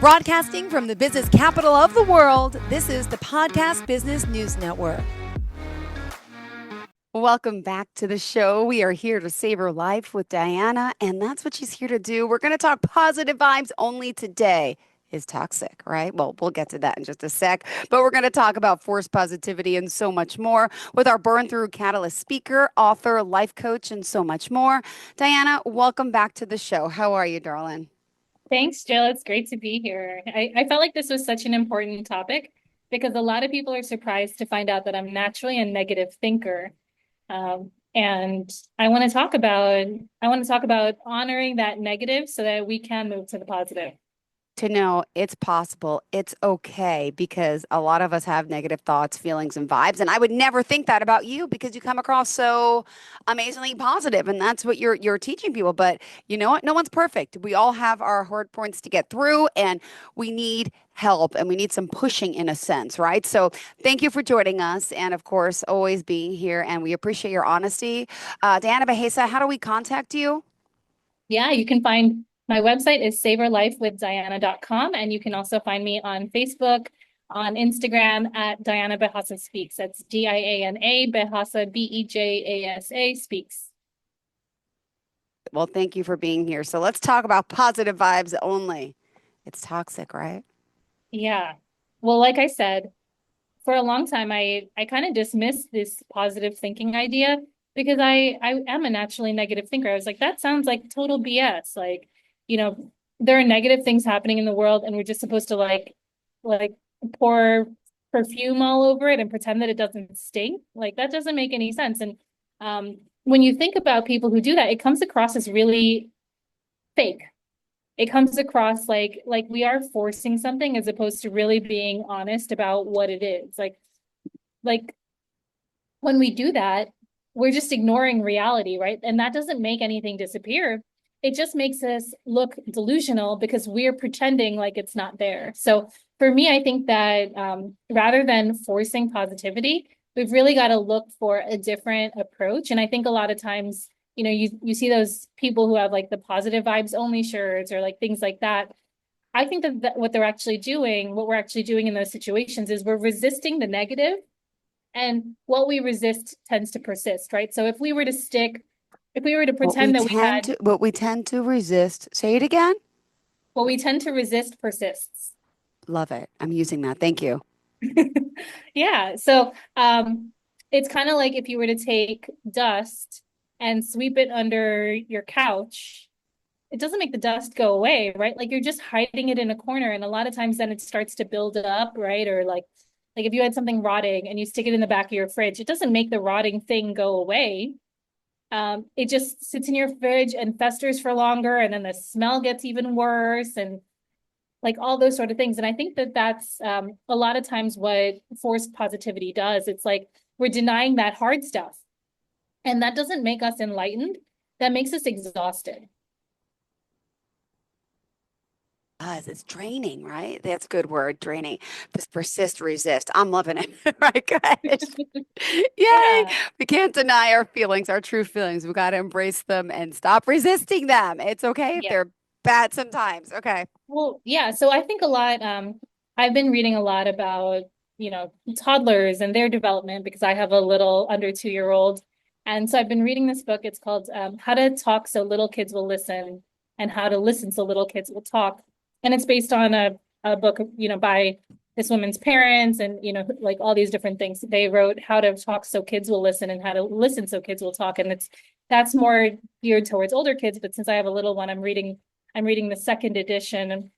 Broadcasting from the business capital of the world, this is the Podcast Business News Network. Welcome back to the show. We are here to savor life with Diana, and that's what she's here to do. We're going to talk positive vibes only today. Is toxic, right? Well, we'll get to that in just a sec, but we're going to talk about forced positivity and so much more with our Burn Through Catalyst speaker, author, life coach, and so much more. Diana, welcome back to the show. How are you, darling? Thanks, Jill. It's great to be here. I felt like this was such an important topic because a lot of people are surprised to find out that I'm naturally a negative thinker. And I want to talk about honoring that negative so that we can move to the positive. To know it's possible, it's okay, because a lot of us have negative thoughts, feelings, and vibes. And I would never think that about you because you come across so amazingly positive, and that's what you're teaching people. But you know what? No one's perfect. We all have our hard points to get through, and we need help and we need some pushing in a sense, right? So thank you for joining us, and of course, always being here. And we appreciate your honesty. Diana Bejasa, how do we contact you? Yeah, you can find my website is savorlifewithdiana.com, and you can also find me on Facebook, on Instagram at Diana Bejasa Speaks. That's Diana Bejasa, Bejasa Speaks. Well, thank you for being here. So let's talk about positive vibes only. It's toxic, right? Yeah. Well, like I said, for a long time, I kind of dismissed this positive thinking idea because I am a naturally negative thinker. I was like, that sounds like total BS. Like, there are negative things happening in the world, and we're just supposed to like pour perfume all over it and pretend that it doesn't stink. Like that doesn't make any sense. And when you think about people who do that, it comes across as really fake. It comes across like we are forcing something as opposed to really being honest about what it is. Like when we do that, we're just ignoring reality, right? And that doesn't make anything disappear. It just makes us look delusional because we're pretending like it's not there. So for me, I think that rather than forcing positivity, we've really got to look for a different approach. And I think a lot of times, you see those people who have like the positive vibes only shirts or like things like that. I think that what we're actually doing in those situations is we're resisting the negative, and what we resist tends to persist, right? So if we were to pretend that we had What we tend to resist. Say it again. what we tend to resist persists. Love it. I'm using that. Thank you. Yeah. So it's kind of like if you were to take dust and sweep it under your couch, it doesn't make the dust go away, right? Like you're just hiding it in a corner. And a lot of times then it starts to build up, right? Or like if you had something rotting and you stick it in the back of your fridge, it doesn't make the rotting thing go away. It just sits in your fridge and festers for longer, and then the smell gets even worse, and like all those sort of things. And I think that that's a lot of times what forced positivity does. It's like we're denying that hard stuff, and that doesn't make us enlightened. That makes us exhausted. It's draining, right? That's a good word, draining. Just persist, resist. I'm loving it. Right, good. Yay. Yeah. We can't deny our feelings, our true feelings. We got to embrace them and stop resisting them. It's okay if Yeah. they're bad sometimes. Okay. Well, yeah. So I think a lot, I've been reading a lot about, toddlers and their development because I have a little under 2 year old. And so I've been reading this book. It's called How to Talk So Little Kids Will Listen and How to Listen So Little Kids Will Talk. And it's based on a book, by this woman's parents and, like all these different things. They wrote How to Talk So Kids Will Listen and How to Listen So Kids Will Talk. And that's more geared towards older kids. But since I have a little one, I'm reading the second edition,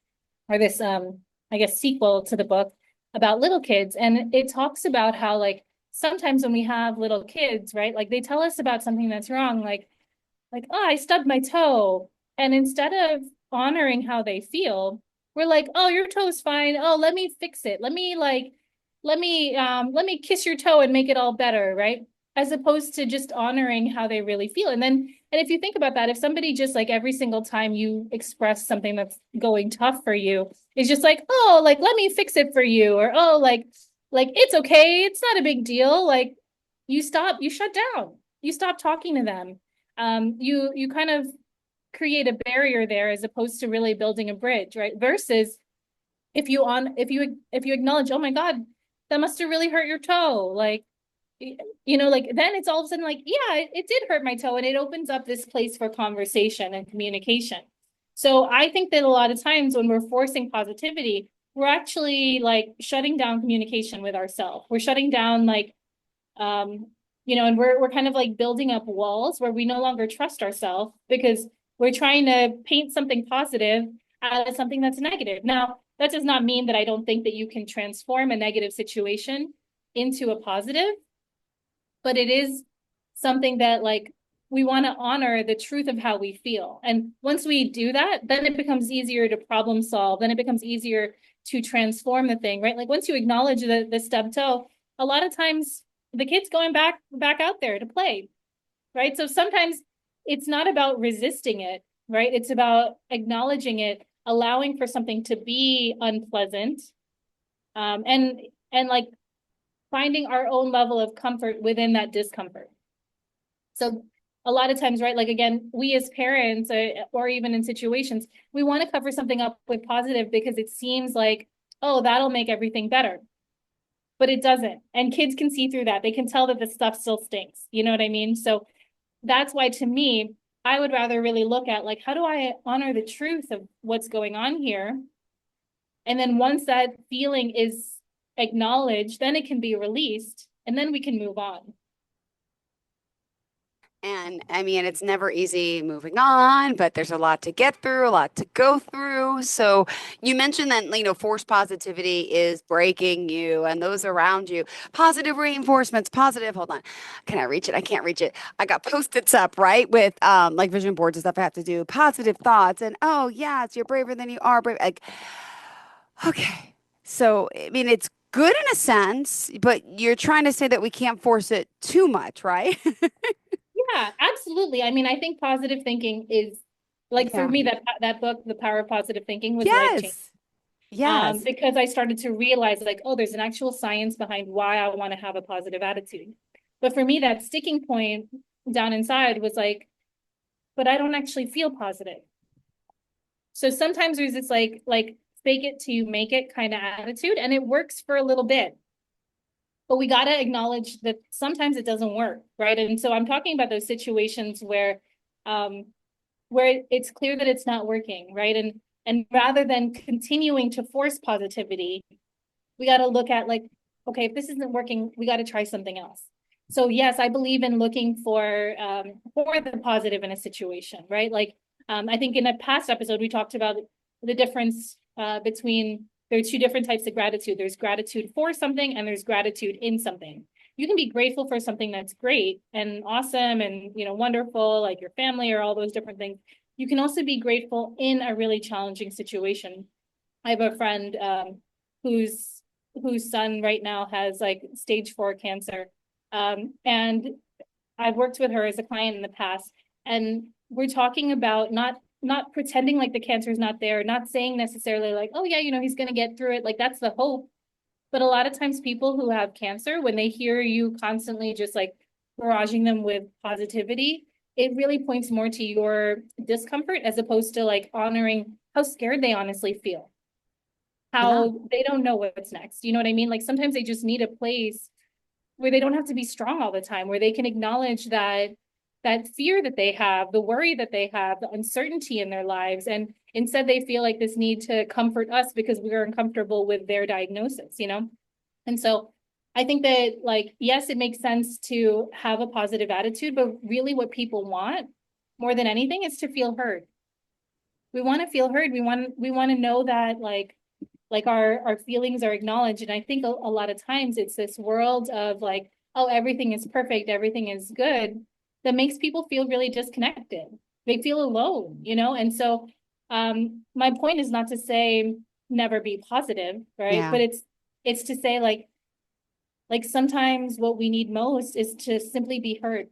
or this I guess sequel to the book about little kids. And it talks about how like sometimes when we have little kids, right, like they tell us about something that's wrong, like, oh, I stubbed my toe. And instead of honoring how they feel, we're like, oh, your toe's fine. Oh, let me fix it. Let me kiss your toe and make it all better, right? As opposed to just honoring how they really feel. And if you think about that, if somebody just like every single time you express something that's going tough for you is just like, oh, like let me fix it for you, or oh, like it's okay, it's not a big deal. Like you shut down, you stop talking to them. You kind of create a barrier there as opposed to really building a bridge, right? Versus if you acknowledge, oh my God, that must have really hurt your toe. Like, like then it's all of a sudden like, yeah, it did hurt my toe. And it opens up this place for conversation and communication. So I think that a lot of times when we're forcing positivity, we're actually like shutting down communication with ourselves. We're shutting down like and we're kind of like building up walls where we no longer trust ourselves because we're trying to paint something positive out of something that's negative. Now, that does not mean that I don't think that you can transform a negative situation into a positive, but it is something that like we want to honor the truth of how we feel. And once we do that, then it becomes easier to problem solve. Then it becomes easier to transform the thing, right? Like once you acknowledge the stub toe, a lot of times the kid's going back out there to play, right? So sometimes it's not about resisting it, right? It's about acknowledging it, allowing for something to be unpleasant, and like finding our own level of comfort within that discomfort. So a lot of times, right, like again, we as parents, or even in situations, we want to cover something up with positive because it seems like, oh, that'll make everything better. But it doesn't. And kids can see through that. They can tell that the stuff still stinks. You know what I mean? So that's why to me, I would rather really look at like, how do I honor the truth of what's going on here? And then once that feeling is acknowledged, then it can be released and then we can move on. And I mean, it's never easy moving on, but there's a lot to get through, a lot to go through. So you mentioned that, forced positivity is breaking you and those around you. Positive reinforcements, positive, hold on. Can I reach it? I can't reach it. I got post-its up, right? With like vision boards and stuff I have to do. Positive thoughts and oh yeah, it's you're braver than you are brave. Like, okay. So I mean it's good in a sense, but you're trying to say that we can't force it too much, right? Yeah, absolutely. I mean, I think positive thinking is like for Yeah. me that book, The Power of Positive Thinking, was life changing. Yes. Yes. Because I started to realize like, oh, there's an actual science behind why I want to have a positive attitude. But for me, that sticking point down inside was like, but I don't actually feel positive. So sometimes there's this like fake it till you make it kind of attitude, and it works for a little bit. But we got to acknowledge that sometimes it doesn't work, right? And so I'm talking about those situations um, where it's clear that it's not working, right? And rather than continuing to force positivity, we got to look at like, okay, if this isn't working, we got to try something else. So yes, I believe in looking for the positive in a situation, right? Like I think in a past episode we talked about the difference between there are two different types of gratitude. There's gratitude for something and there's gratitude in something. You can be grateful for something that's great and awesome and wonderful, like your family or all those different things. You can also be grateful in a really challenging situation. I have a friend whose whose son right now has like stage 4 cancer. And I've worked with her as a client in the past, and we're talking about not pretending like the cancer is not there, not saying necessarily like, oh yeah, he's going to get through it. Like that's the hope. But a lot of times people who have cancer, when they hear you constantly just like barraging them with positivity, it really points more to your discomfort as opposed to like honoring how scared they honestly feel, Yeah. how they don't know what's next. You know what I mean? Like sometimes they just need a place where they don't have to be strong all the time, where they can acknowledge that fear that they have, the worry that they have, the uncertainty in their lives. And instead they feel like this need to comfort us because we are uncomfortable with their diagnosis. And so I think that like, yes, it makes sense to have a positive attitude, but really what people want more than anything is to feel heard. We want to feel heard. We want to know that like our feelings are acknowledged. And I think a lot of times it's this world of like, oh, everything is perfect, everything is good, that makes people feel really disconnected. They feel alone. And so my point is not to say never be positive, right? Yeah. But it's to say like sometimes what we need most is to simply be heard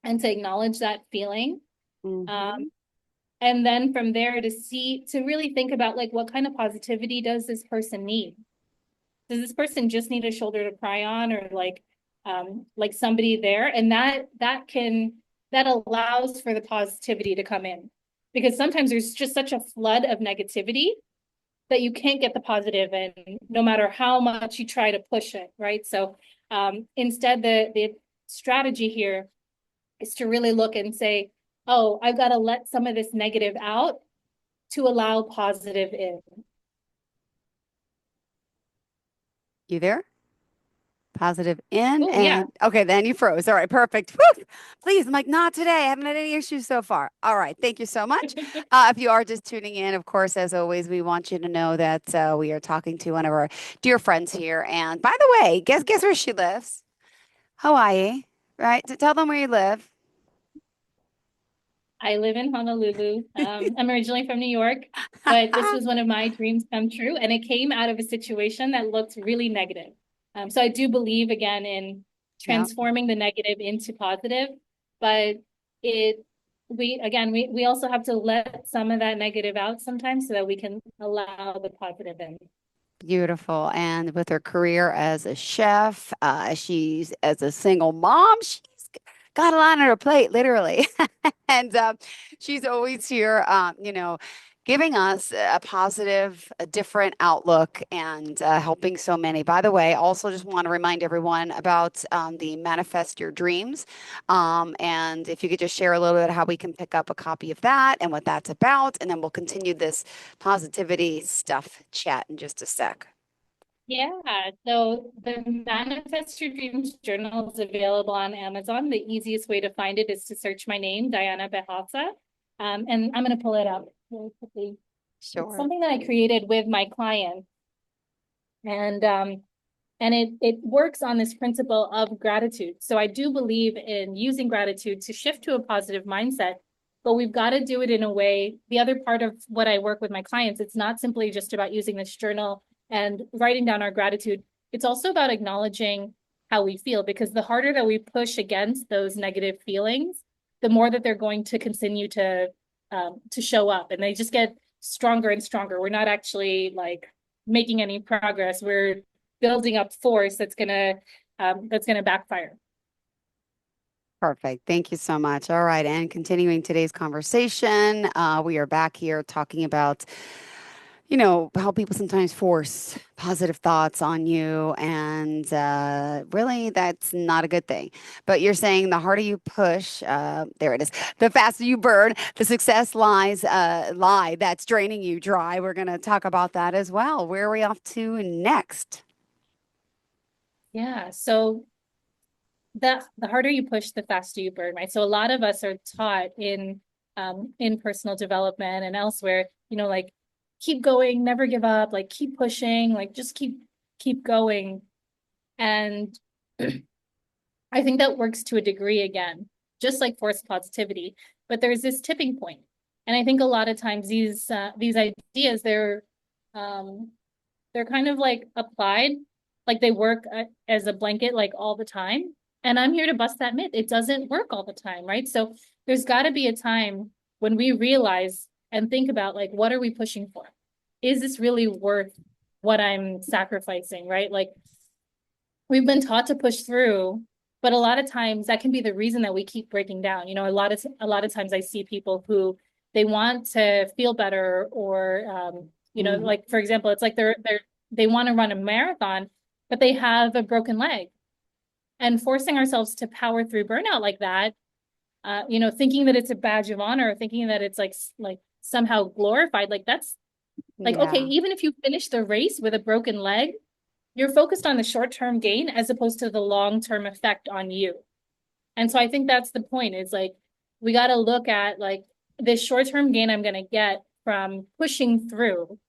and to acknowledge that feeling. Hmm. Um, and then from there to really think about like what kind of positivity does this person need? Does this person just need a shoulder to cry on, or like somebody there? And that allows for the positivity to come in, because sometimes there's just such a flood of negativity that you can't get the positive and no matter how much you try to push it, right? So instead the strategy here is to really look and say, oh, I've got to let some of this negative out to allow positive in. You there? Positive in Oh, yeah. and okay, then you froze. All right, perfect. Whew. Please, I'm like, not today. I haven't had any issues so far. All right, thank you so much. If you are just tuning in, of course, as always, we want you to know that we are talking to one of our dear friends here. And by the way, guess where she lives? Hawaii, right? To tell them where you live. I live in Honolulu. I'm originally from New York, but this was one of my dreams come true, and it came out of a situation that looked really negative. So I do believe again in Yeah. transforming the negative into positive, but it we again we also have to let some of that negative out sometimes so that we can allow the positive in. Beautiful. And with her career as a chef, she's as a single mom, she's got a lot on her plate, literally. And she's always here, giving us a positive, a different outlook and helping so many. By the way, also just want to remind everyone about the Manifest Your Dreams. And if you could just share a little bit how we can pick up a copy of that and what that's about. And then we'll continue this positivity stuff chat in just a sec. Yeah, so the Manifest Your Dreams journal is available on Amazon. The easiest way to find it is to search my name, Diana Bejasa. And I'm going to pull it up really quickly. It's Sure. something that I created with my client. And it works on this principle of gratitude. So I do believe in using gratitude to shift to a positive mindset, but we've got to do it in a way. The other part of what I work with my clients, it's not simply just about using this journal and writing down our gratitude. It's also about acknowledging how we feel, because the harder that we push against those negative feelings, the more that they're going to continue to show up, and they just get stronger and stronger. We're not actually like making any progress. We're building up force that's gonna backfire. Perfect. Thank you so much. All right. And continuing today's conversation, we are back here talking about, how people sometimes force positive thoughts on you. And really, that's not a good thing. But you're saying the harder you push, there it is, the faster you burn, the success lie that's draining you dry. We're going to talk about that as well. Where are we off to next? Yeah. So the harder you push, the faster you burn, right? So a lot of us are taught in personal development and elsewhere, like keep going, never give up, like keep pushing, like just keep going. And I think that works to a degree again, just like forced positivity. But there's this tipping point. And I think a lot of times these ideas um they're kind of like applied, like they work as a blanket like all the time. And I'm here to bust that myth. It doesn't work all the time, right? So there's got to be a time when we realize and think about like what are we pushing for? Is this really worth what I'm sacrificing, right? Like we've been taught to push through, but a lot of times that can be the reason that we keep breaking down. A lot of times I see people who they want to feel better, or Mhm. like for example, it's like they want to run a marathon, but they have a broken leg. And forcing ourselves to power through burnout like that, thinking that it's a badge of honor, thinking that it's like somehow glorified, like that's like okay, Yeah. even if you finish the race with a broken leg, you're focused on the short-term gain as opposed to the long-term effect on you. And so I think that's the point, is like we got to look at like this short-term gain I'm going to get from pushing through.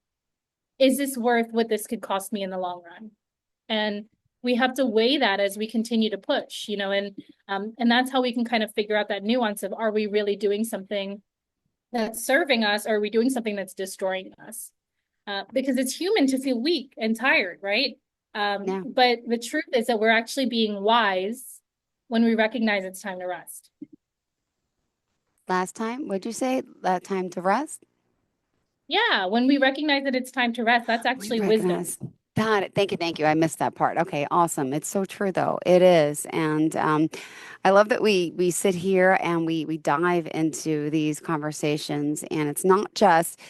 Is this worth what this could cost me in the long run? And we have to weigh that as we continue to push, and that's how we can kind of figure out that nuance of, are we really doing something that's serving us, or are we doing something that's destroying us? Because it's human to feel weak and tired, right? Yeah. But the truth is that we're actually being wise when we recognize it's time to rest. Last time, would you say that time to rest? Yeah, when we recognize that it's time to rest, that's We actually wisdom. recognize. Got it. Thank you. Thank you. I missed that part. Okay, awesome. It's so true though. It is. And I love that we sit here and we dive into these conversations and it's not just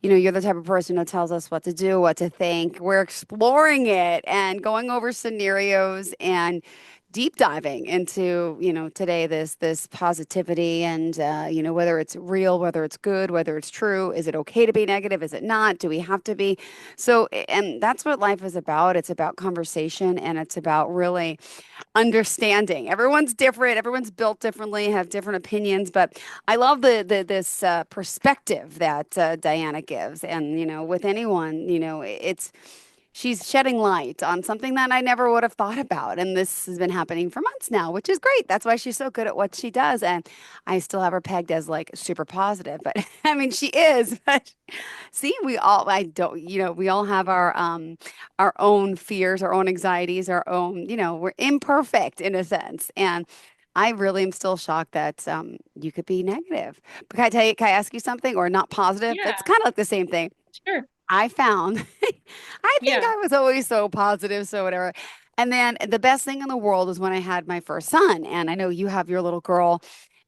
you're the type of person who tells us what to do, what to think. We're exploring it and going over scenarios and deep diving into, today this positivity and whether it's real, whether it's good, whether it's true. Is it okay to be negative? Is it not? Do we have to be? So, and that's what life is about. It's about conversation and it's about really understanding. Everyone's different. Everyone's built differently, have different opinions. But I love the this perspective that Diana gives, and with anyone, it's she's shedding light on something that I never would have thought about. And this has been happening for months now, which is great. That's why she's so good at what she does. And I still have her pegged as like super positive, but I mean, she is. But see, I don't, we all have our own fears, our own anxieties, our own, we're imperfect in a sense. And I really am still shocked that you could be negative. But can I ask you something or not positive? It's Yeah, kind of like the same thing. sure. I found, I think Yeah. I was always so positive, so whatever. And then the best thing in the world was when I had my first son. And I know you have your little girl,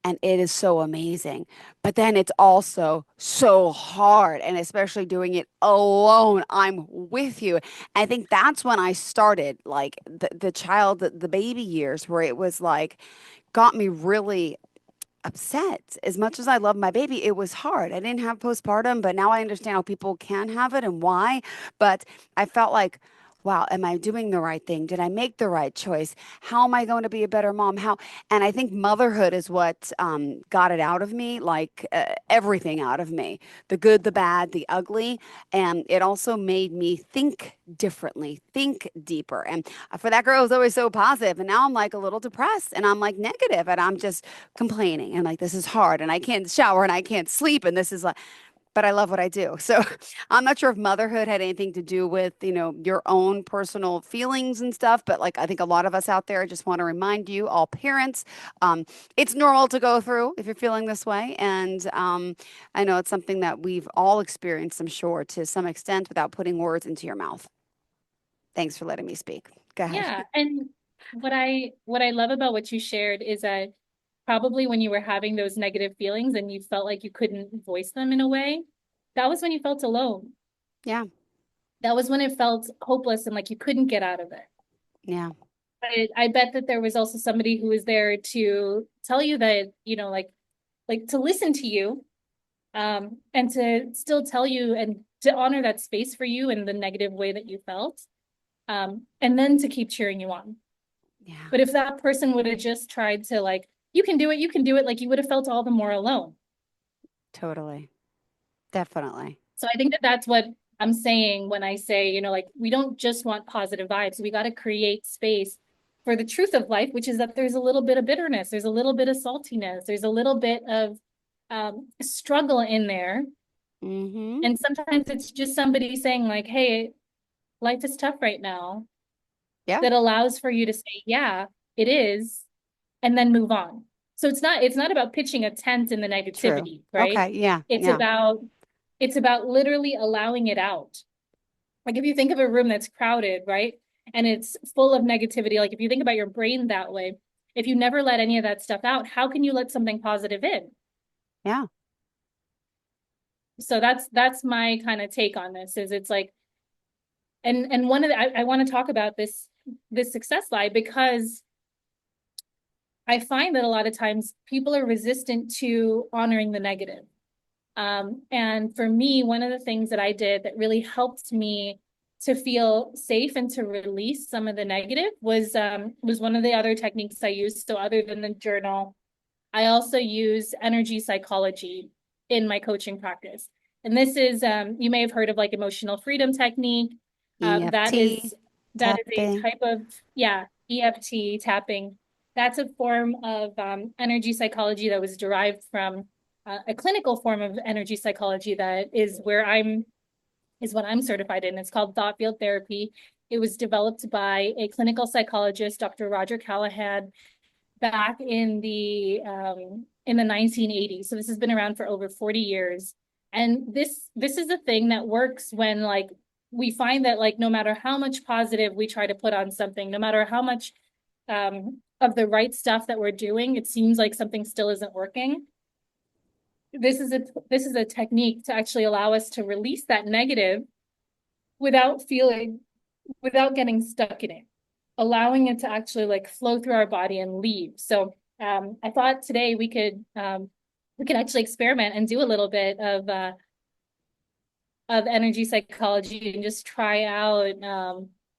and it is so amazing. But then it's also so hard, and especially doing it alone. I'm with you. I think that's when I started, like the baby years, where it was like, got me really upset. As much as I love my baby, it was hard. I didn't have postpartum, but now I understand how people can have it and why. But I felt like, wow, am I doing the right thing? Did I make the right choice? How am I going to be a better mom? How? And I think motherhood is what got it out of me, like everything out of me, the good, the bad, the ugly. And it also made me think differently, think deeper. And for that girl, I was always so positive, and now I'm like a little depressed, and I'm like negative, and I'm just complaining and like this is hard and I can't shower and I can't sleep and this is like, but I love what I do. So I'm not sure if motherhood had anything to do with, your own personal feelings and stuff, but like I think a lot of us out there just want to remind you, all parents, it's normal to go through if you're feeling this way. And I know it's something that we've all experienced, I'm sure, to some extent without putting words into your mouth. Thanks for letting me speak. Go ahead. Yeah. And what I love about what you shared is that probably when you were having those negative feelings and you felt like you couldn't voice them in a way, that was when you felt alone. Yeah. That was when it felt hopeless and like you couldn't get out of it. Yeah. But I bet that there was also somebody who was there to tell you that, like to listen to you, and to still tell you and to honor that space for you in the negative way that you felt, and then to keep cheering you on. Yeah. But if that person would have just tried to like, you can do it, like you would have felt all the more alone. Totally. Definitely. So I think that that's what I'm saying when I say, like we don't just want positive vibes. We got to create space for the truth of life, which is that there's a little bit of bitterness, there's a little bit of saltiness, there's a little bit of struggle in there. Mm-hmm. And sometimes it's just somebody saying, like, hey, life is tough right now, Yeah. that allows for you to say, yeah, it is, and then move on. So it's not about pitching a tent in the True. negativity, right? Okay. Yeah. It's Yeah. about it's about literally allowing it out. Like if you think of a room that's crowded, right? And it's full of negativity, like if you think about your brain that way, if you never let any of that stuff out, how can you let something positive in? Yeah. So that's my kind of take on this is it's like, and one of the, I want to talk about this success lie because I find that a lot of times people are resistant to honoring the negative. And for me, one of the things that I did that really helped me to feel safe and to release some of the negative was one of the other techniques I used. So other than the journal, I also use energy psychology in my coaching practice. And this is you may have heard of like emotional freedom technique. That EFT, is that is a tapping. type of, yeah, EFT tapping. That's a form of energy psychology that was derived from a clinical form of energy psychology that is what I'm certified in. It's called thought field therapy. It was developed by a clinical psychologist, Dr. Roger Callahan, back in the 1980s. So this has been around for over 40 years. And this is a thing that works when like we find that like no matter how much positive we try to put on something, no matter how much of the right stuff that we're doing, it seems like something still isn't working. this is a technique to actually allow us to release that negative without feeling, without getting stuck in it, allowing it to actually like flow through our body and leave. So I thought today we could actually experiment and do a little bit of energy psychology and just try out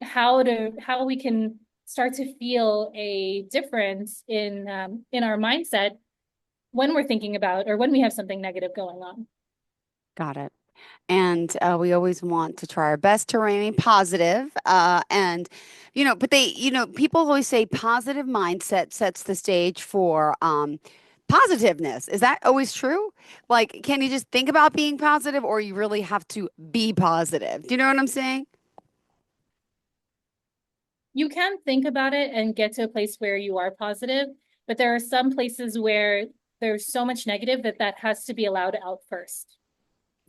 how we can start to feel a difference in our mindset when we're thinking about or when we have something negative going on. Got it. And we always want to try our best to remain positive. And, but people always say positive mindset sets the stage for positiveness. Is that always true? Like, can you just think about being positive or you really have to be positive? Do you know what I'm saying? You can think about it and get to a place where you are positive, but there are some places where there's so much negative that that has to be allowed out first.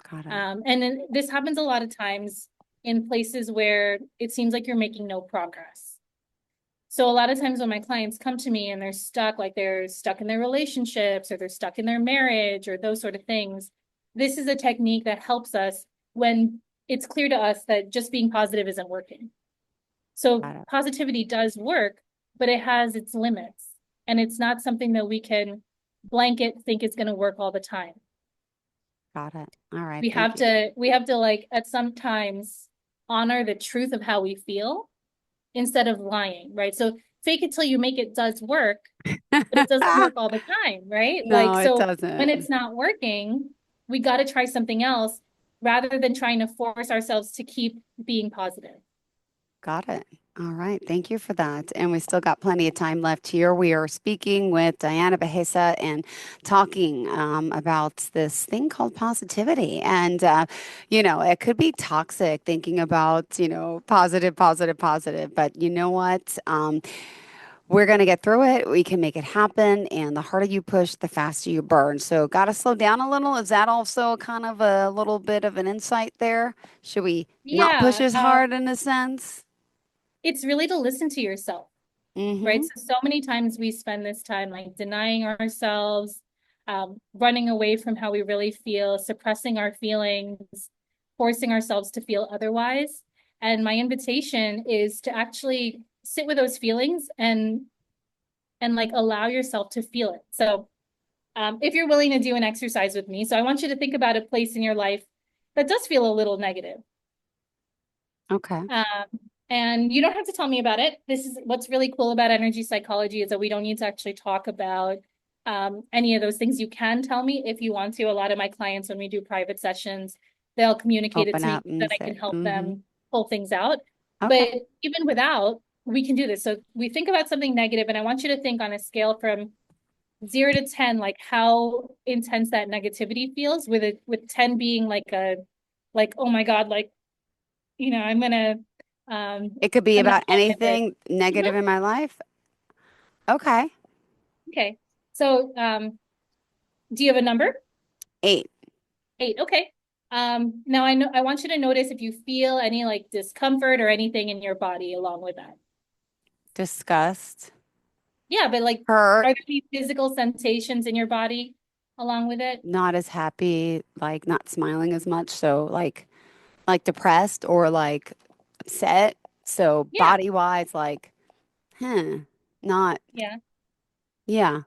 Got it. And then this happens a lot of times in places where it seems like you're making no progress. So a lot of times when my clients come to me and they're stuck, like they're stuck in their relationships or they're stuck in their marriage or those sort of things, this is a technique that helps us when it's clear to us that just being positive isn't working. So Got it. positivity does work, but it has its limits. And it's not something that we can blanket think is going to work all the time. Got it. All right. Thank you. We have to like at some times honor the truth of how we feel instead of lying, right? So fake it till you make it does work, but it doesn't work all the time, right? Like No, it so when doesn't. it's not working, we got to try something else rather than trying to force ourselves to keep being positive. Got it. All right. Thank you for that. And we still got plenty of time left here. We are speaking with Diana Bejasa and talking about this thing called positivity. And, it could be toxic thinking about, positive, positive, positive. But you know what? We're going to get through it. We can make it happen. And the harder you push, the faster you burn. So, got to slow down a little. Is that also kind of a little bit of an insight there? Should we not push Yeah, as hard in a sense? it's really to listen to yourself, right? Mm-hmm. So many times we spend this time like denying ourselves, running away from how we really feel, suppressing our feelings, forcing ourselves to feel otherwise. And my invitation is to actually sit with those feelings and like allow yourself to feel it. So if you're willing to do an exercise with me, so I want you to think about a place in your life that does feel a little negative. Okay. Um, and you don't have to tell me about it. This is what's really cool about energy psychology is that we don't need to actually talk about any of those things. You can tell me if you want to. A lot of my clients, when we do private sessions, they'll communicate it Open to me up and that I say, can help mm-hmm. them pull things out. Okay. But even without, we can do this. So we think about something negative, and I want you to think on a scale from 0 to 10, like how intense that negativity feels, with 10 being like like, oh my God, like I'm gonna It could be I'm not about feeling it. anything negative Mhm. in my life. Okay. Okay. So do you have a number? 8. 8. Okay. Now I want you to notice if you feel any like discomfort or anything in your body along with that. Disgust. Yeah, but like Hurt. are there any physical sensations in your body along with it? Not as happy, like not smiling as much. So like depressed or like upset. So Yeah. body wise, like, not, Yeah. yeah.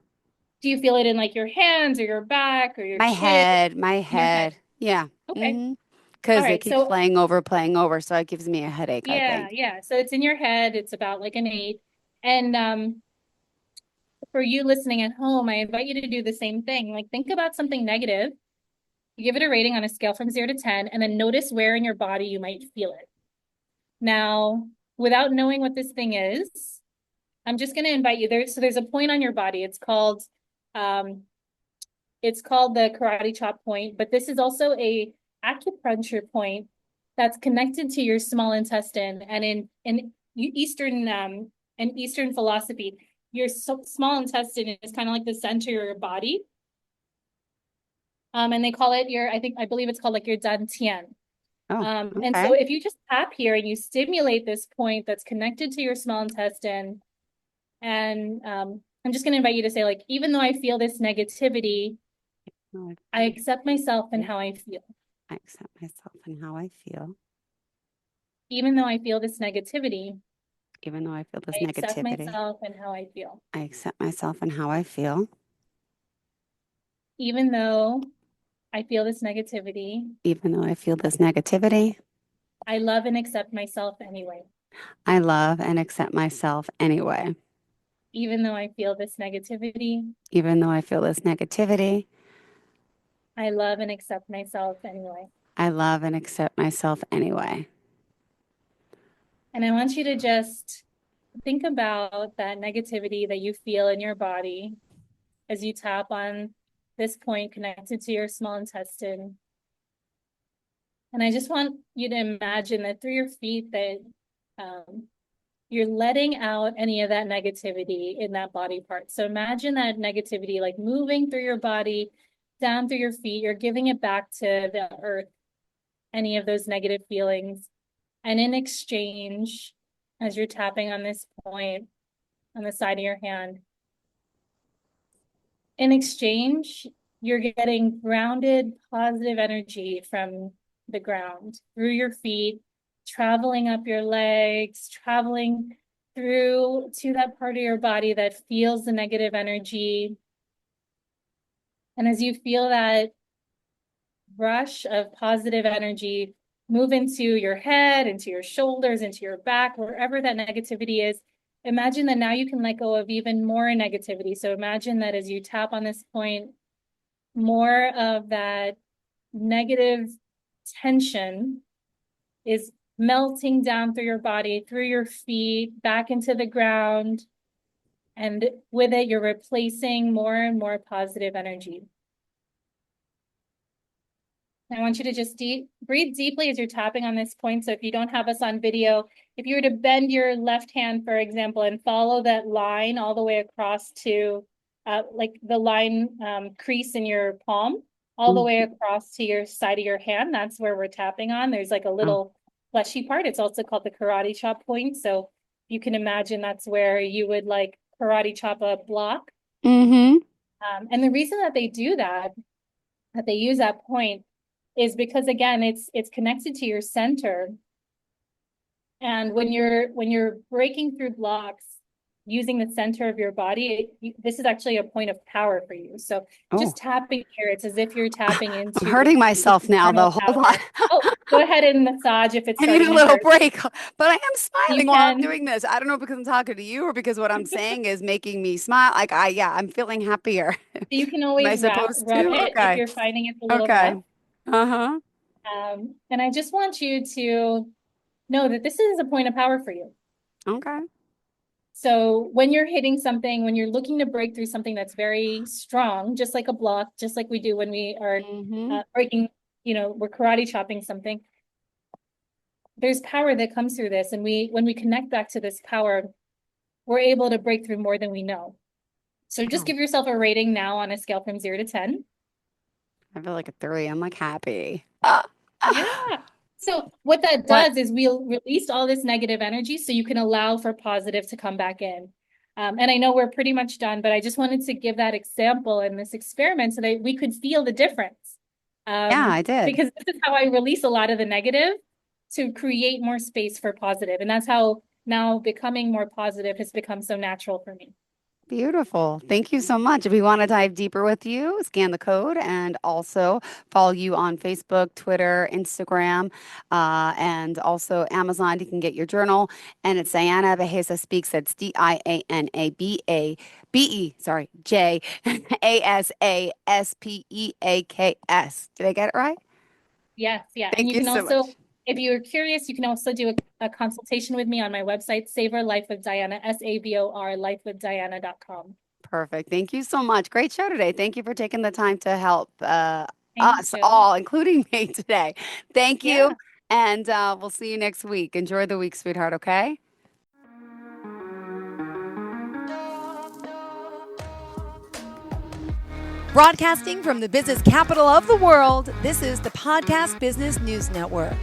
Do you feel it in like your hands or your back or your My chin, head, my in your head? head. Yeah. Okay. Mm-hmm. All Because it right. keeps So playing over. So it gives me a headache, I yeah, think. yeah. So it's in your head. It's about like an 8. And for you listening at home, I invite you to do the same thing. Like think about something negative. You give it a rating on a scale from 0 to 10, and then notice where in your body you might feel it. Now, without knowing what this thing is, I'm just going to invite you there. So there's a point on your body. Um, it's called the karate chop point, but this is also a acupuncture point that's connected to your small intestine. And in Eastern philosophy, your small intestine is kind of like the center of your body. And they call it I believe it's called like your dantian. Oh, And so okay. if you just tap here and you stimulate this point that's connected to your small intestine, and I'm just going to invite you to say, like, even though I feel this negativity, how I I feel. accept myself and how I feel. I accept myself and how I feel. Even though I feel this negativity, Even though I feel this I accept negativity, myself and how I feel. I accept myself and how I feel. Even though I feel this negativity, Even though I feel this negativity, I love and accept myself anyway. I love and accept myself anyway. Even though I feel this negativity, Even though I feel this negativity, I love and accept myself anyway. I love and accept myself anyway. And I want you to just think about that negativity that you feel in your body as you tap on this point connected to your small intestine. And I just want you to imagine that through your feet that um, you're letting out any of that negativity in that body part. So imagine that negativity like moving through your body, down through your feet. You're giving it back to the earth, any of those negative feelings. And in exchange, as you're tapping on this point on the side of your hand, in exchange, you're getting grounded, positive energy from the ground through your feet, traveling up your legs, traveling through to that part of your body that feels the negative energy. And as you feel that rush of positive energy move into your head, into your shoulders, into your back, wherever that negativity is, imagine that now you can let go of even more negativity. So imagine that as you tap on this point, more of that negative tension is melting down through your body, through your feet, back into the ground. And with it, you're replacing more and more positive energy. I want you to just breathe deeply as you're tapping on this point. So if you don't have us on video, if you were to bend your left hand, for example, and follow that line all the way across to like the line crease in your palm, all the way Mhm. across to your side of your hand, that's where we're tapping on. There's like a Oh. little fleshy part. It's also called the karate chop point. So you can imagine that's where you would like karate chop a block. Mm-hmm. And the reason that they do that they use that point is because again it's connected to your center, and when you're breaking through blocks using the center of your body, this is actually a point of power for you. So Oh, just tapping here, it's as if you're tapping I'm into hurting this myself now, internal though. Hold on. power. Oh, go ahead and massage if it's I need a starting to little hurt. break, but I am You smiling while I'm can doing this. I don't know because I'm talking to you or because what I'm saying is making me smile. Yeah, I'm feeling happier. you can Am I always supposed rub to? it if Okay. you're finding it a little Okay. rough. Uh-huh. And I just want you to know that this is a point of power for you. Okay. So when you're hitting something, when you're looking to break through something that's very strong, just like a block, just like we do when we are Mm-hmm. breaking, we're karate chopping something. There's power that comes through this, and when we connect back to this power, we're able to break through more than we know. So just Oh, give yourself a rating now on a scale from 0 to 10. I feel like a three. I'm like happy. Yeah. So what that What? does is we'll release all this negative energy so you can allow for positive to come back in. And I know we're pretty much done, but I just wanted to give that example and this experiment so that we could feel the difference. Yeah, I did. Because this is how I release a lot of the negative to create more space for positive. And that's how now becoming more positive has become so natural for me. Beautiful. Thank you so much. If we want to dive deeper with you, scan the code and also follow you on Facebook, Twitter, Instagram, and also Amazon. You can get your journal. And it's Diana Bejasa Speaks. That's sorry, JASASPEAKS. Did I get it right? Yes, yeah. And Thank you you can so also, much. if you're curious, you can also do a consultation with me on my website, Savor Life with Diana, SAVOR, lifewithdiana.com. Perfect. Thank you so much. Great show today. Thank you for taking the time to help Thank us you. all, including me today. Thank you. Yeah. And we'll see you next week. Enjoy the week, sweetheart, okay? Broadcasting from the business capital of the world, this is the Podcast Business News Network.